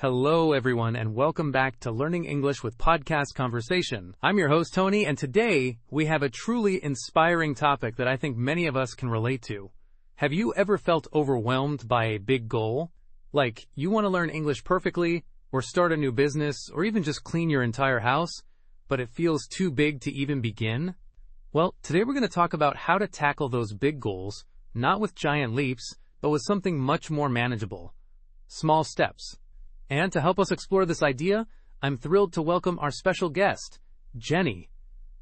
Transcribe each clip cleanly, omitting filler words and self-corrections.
Hello, everyone, and welcome back to Learning English with Podcast Conversation. I'm your host, Tony, and today we have a truly inspiring topic that I think many of us can relate to. Have you ever felt overwhelmed by a big goal? Like, you want to learn English perfectly, or start a new business, or even just clean your entire house, but it feels too big to even begin? Well, today we're going to talk about how to tackle those big goals, not with giant leaps, but with something much more manageable. Small steps. And to help us explore this idea, I'm thrilled to welcome our special guest, Jenny.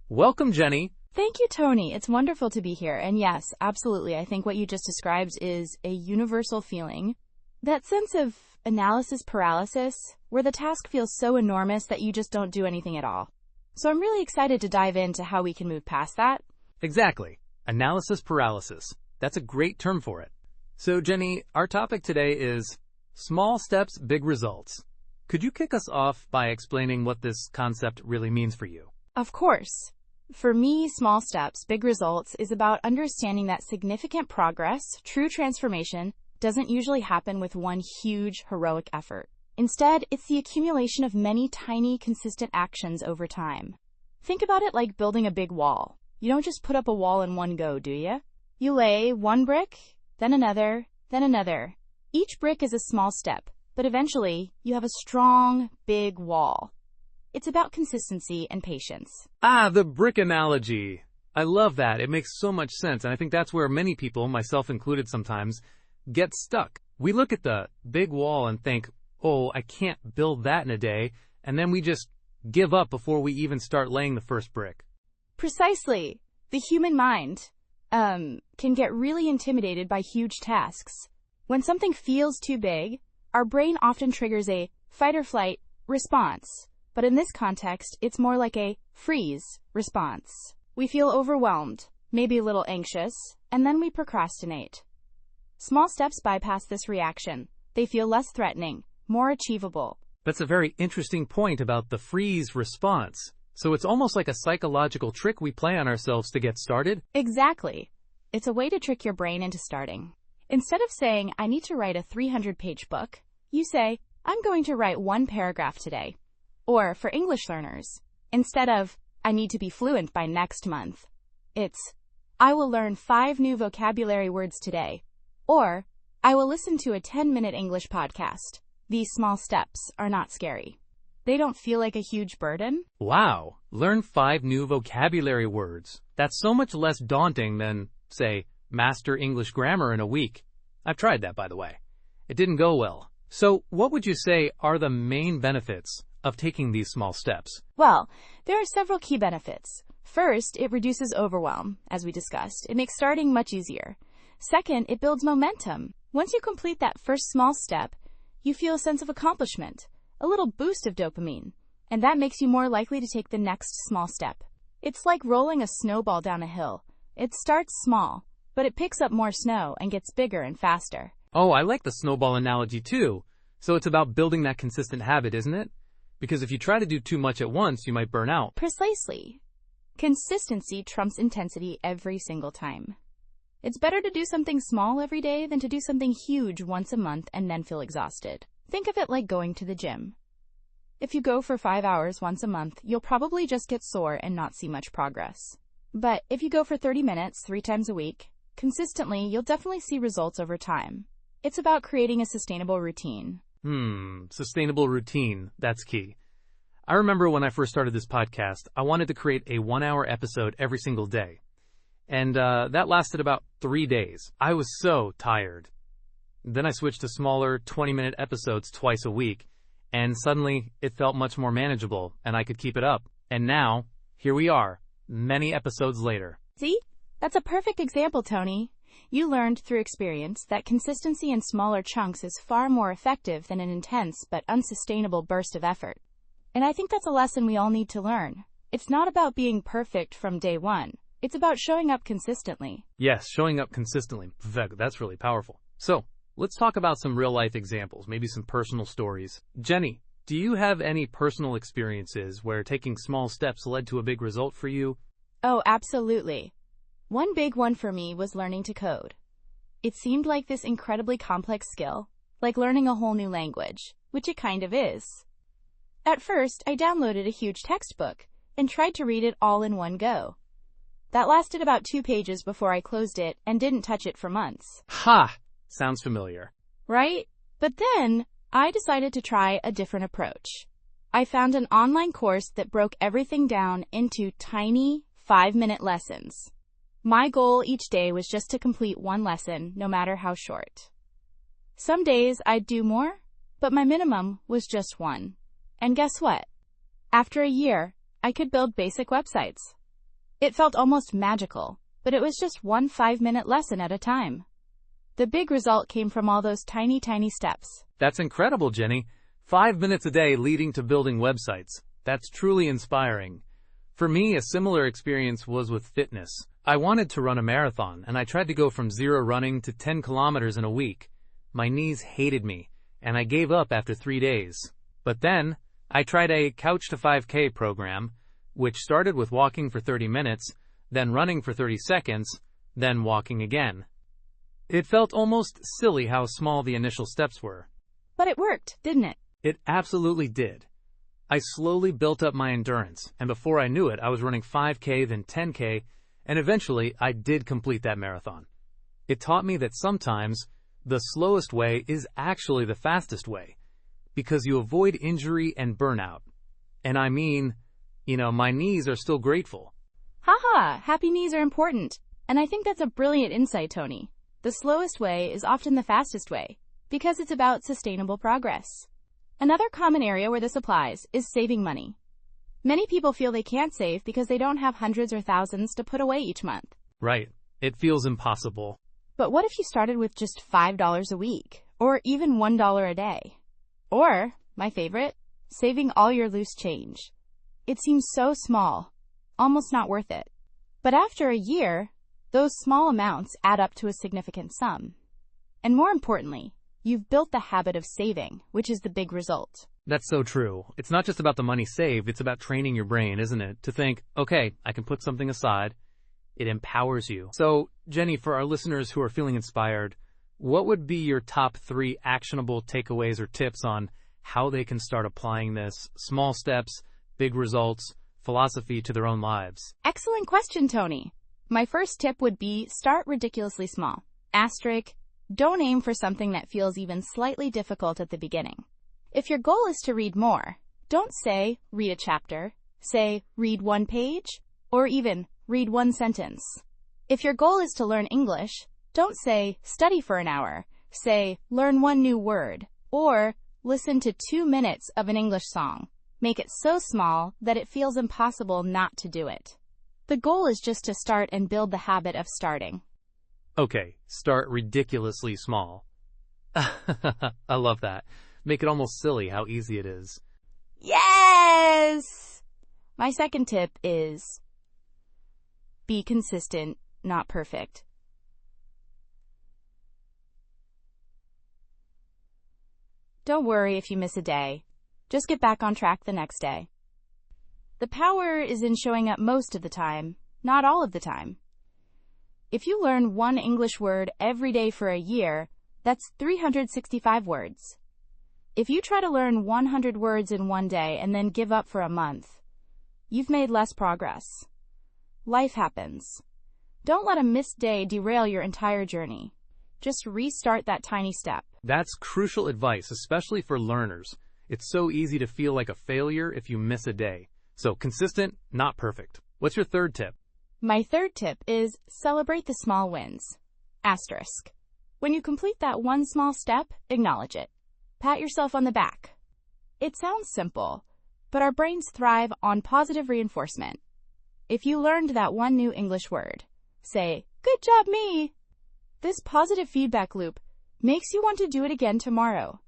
Welcome, Jenny. Thank you, Tony. It's wonderful to be here. And yes, absolutely. I think what you just described is a universal feeling. That sense of analysis paralysis, where the task feels so enormous that you just don't do anything at all. So I'm really excited to dive into how we can move past that. Exactly. Analysis paralysis. That's a great term for it. So, Jenny, our topic today is small steps, big results. Could you kick us off by explaining what this concept really means for you? Of course. For me, small steps, big results is about understanding that significant progress, true transformation, doesn't usually happen with one huge, heroic effort. Instead, it's the accumulation of many tiny, consistent actions over time. Think about it like building a big wall. You don't just put up a wall in one go, do you? You lay one brick, then another, then another. Each brick is a small step, but eventually, you have a strong, big wall. It's about consistency and patience. The brick analogy. I love that. It makes so much sense, and I think that's where many people, myself included sometimes, get stuck. We look at the big wall and think, oh, I can't build that in a day, and then we just give up before we even start laying the first brick. Precisely. The human mind can get really intimidated by huge tasks. When something feels too big, our brain often triggers a fight-or-flight response. But in this context, it's more like a freeze response. We feel overwhelmed, maybe a little anxious, and then we procrastinate. Small steps bypass this reaction. They feel less threatening, more achievable. That's a very interesting point about the freeze response. So it's almost like a psychological trick we play on ourselves to get started? Exactly. It's a way to trick your brain into starting. Instead of saying, I need to write a 300-page book, you say, I'm going to write one paragraph today. Or, for English learners, instead of, I need to be fluent by next month, it's, I will learn 5 new vocabulary words today. Or, I will listen to a 10-minute English podcast. These small steps are not scary. They don't feel like a huge burden. Wow, learn 5 new vocabulary words. That's so much less daunting than, say, master English grammar in a week. I've tried that, by the way. It didn't go well. So, what would you say are the main benefits of taking these small steps? Well, there are several key benefits. First, it reduces overwhelm, as we discussed. It makes starting much easier. Second, it builds momentum. Once you complete that first small step, you feel a sense of accomplishment, a little boost of dopamine, and that makes you more likely to take the next small step. It's like rolling a snowball down a hill. It starts small, but it picks up more snow and gets bigger and faster. Oh, I like the snowball analogy too. So it's about building that consistent habit, isn't it? Because if you try to do too much at once, you might burn out. Precisely. Consistency trumps intensity every single time. It's better to do something small every day than to do something huge once a month and then feel exhausted. Think of it like going to the gym. If you go for 5 hours once a month, you'll probably just get sore and not see much progress. But if you go for 30 minutes 3 times a week, consistently, you'll definitely see results over time. It's about creating a sustainable routine. Sustainable routine. That's key. I remember when I first started this podcast, I wanted to create a 1-hour episode every single day. And that lasted about 3 days. I was so tired. Then I switched to smaller 20-minute episodes twice a week, and suddenly it felt much more manageable, and I could keep it up. And now, here we are, many episodes later. See? That's a perfect example, Tony. You learned through experience that consistency in smaller chunks is far more effective than an intense but unsustainable burst of effort. And I think that's a lesson we all need to learn. It's not about being perfect from day one. It's about showing up consistently. Yes, showing up consistently. That's really powerful. So, let's talk about some real-life examples, maybe some personal stories. Jenny, do you have any personal experiences where taking small steps led to a big result for you? Oh, absolutely. One big one for me was learning to code. It seemed like this incredibly complex skill, like learning a whole new language, which it kind of is. At first, I downloaded a huge textbook and tried to read it all in one go. That lasted about 2 pages before I closed it and didn't touch it for months. Ha! Sounds familiar. Right? But then, I decided to try a different approach. I found an online course that broke everything down into tiny, 5-minute lessons. My goal each day was just to complete one lesson, no matter how short. Some days I'd do more, but my minimum was just one. And guess what? After a year, I could build basic websites. It felt almost magical, but it was just one 5-minute lesson at a time. The big result came from all those tiny steps. That's incredible, Jenny. 5 minutes a day leading to building websites. That's truly inspiring. For me, a similar experience was with fitness. I wanted to run a marathon, and I tried to go from 0 running to 10 kilometers in a week. My knees hated me, and I gave up after 3 days. But then, I tried a Couch to 5K program, which started with walking for 30 minutes, then running for 30 seconds, then walking again. It felt almost silly how small the initial steps were. But it worked, didn't it? It absolutely did. I slowly built up my endurance, and before I knew it, I was running 5K, then 10K, and eventually I did complete that marathon. It taught me that sometimes the slowest way is actually the fastest way, because you avoid injury and burnout. And I mean, my knees are still grateful. Haha, happy knees are important. And I think that's a brilliant insight, Tony. The slowest way is often the fastest way, because it's about sustainable progress. Another common area where this applies is saving money. Many people feel they can't save because they don't have hundreds or thousands to put away each month. Right. It feels impossible. But what if you started with just $5 a week, or even $1 a day? Or, my favorite, saving all your loose change. It seems so small, almost not worth it. But after a year, those small amounts add up to a significant sum. And more importantly, you've built the habit of saving, which is the big result. That's so true. It's not just about the money saved, it's about training your brain, isn't it? To think, okay, I can put something aside. It empowers you. So, Jenny, for our listeners who are feeling inspired, what would be your top 3 actionable takeaways or tips on how they can start applying this small steps, big results, philosophy to their own lives? Excellent question, Tony. My first tip would be start ridiculously small. Asterisk, don't aim for something that feels even slightly difficult at the beginning. If your goal is to read more, don't say, read a chapter. Say, read 1 page, or even, read 1 sentence. If your goal is to learn English, don't say, study for an hour. Say, learn 1 new word, or listen to 2 minutes of an English song. Make it so small that it feels impossible not to do it. The goal is just to start and build the habit of starting. Okay, start ridiculously small. I love that. Make it almost silly how easy it is. Yes! My second tip is be consistent, not perfect. Don't worry if you miss a day. Just get back on track the next day. The power is in showing up most of the time, not all of the time. If you learn 1 English word every day for a year, that's 365 words. If you try to learn 100 words in 1 day and then give up for a month, you've made less progress. Life happens. Don't let a missed day derail your entire journey. Just restart that tiny step. That's crucial advice, especially for learners. It's so easy to feel like a failure if you miss a day. So consistent, not perfect. What's your third tip? My third tip is celebrate the small wins. Asterisk. When you complete that 1 small step, acknowledge it. Pat yourself on the back. It sounds simple, but our brains thrive on positive reinforcement. If you learned that 1 new English word, say, "Good job, me." This positive feedback loop makes you want to do it again tomorrow.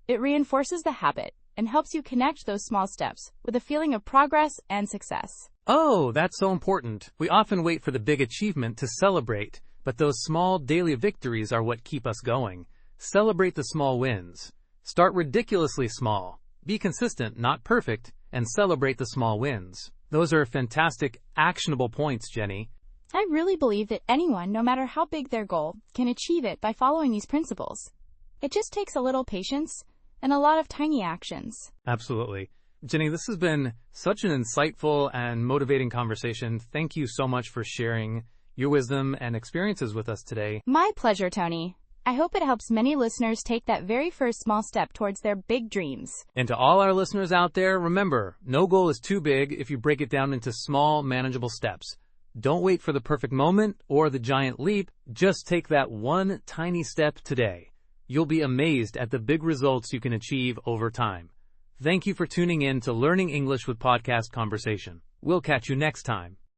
It reinforces the habit and helps you connect those small steps with a feeling of progress and success. Oh, that's so important. We often wait for the big achievement to celebrate, but those small daily victories are what keep us going. Celebrate the small wins. Start ridiculously small. Be consistent, not perfect, and celebrate the small wins. Those are fantastic, actionable points, Jenny. I really believe that anyone, no matter how big their goal, can achieve it by following these principles. It just takes a little patience and a lot of tiny actions. Absolutely. Jenny, this has been such an insightful and motivating conversation. Thank you so much for sharing your wisdom and experiences with us today. My pleasure, Tony. I hope it helps many listeners take that very first small step towards their big dreams. And to all our listeners out there, remember, no goal is too big if you break it down into small, manageable steps. Don't wait for the perfect moment or the giant leap. Just take that one tiny step today. You'll be amazed at the big results you can achieve over time. Thank you for tuning in to Learning English with Podcast Conversation. We'll catch you next time.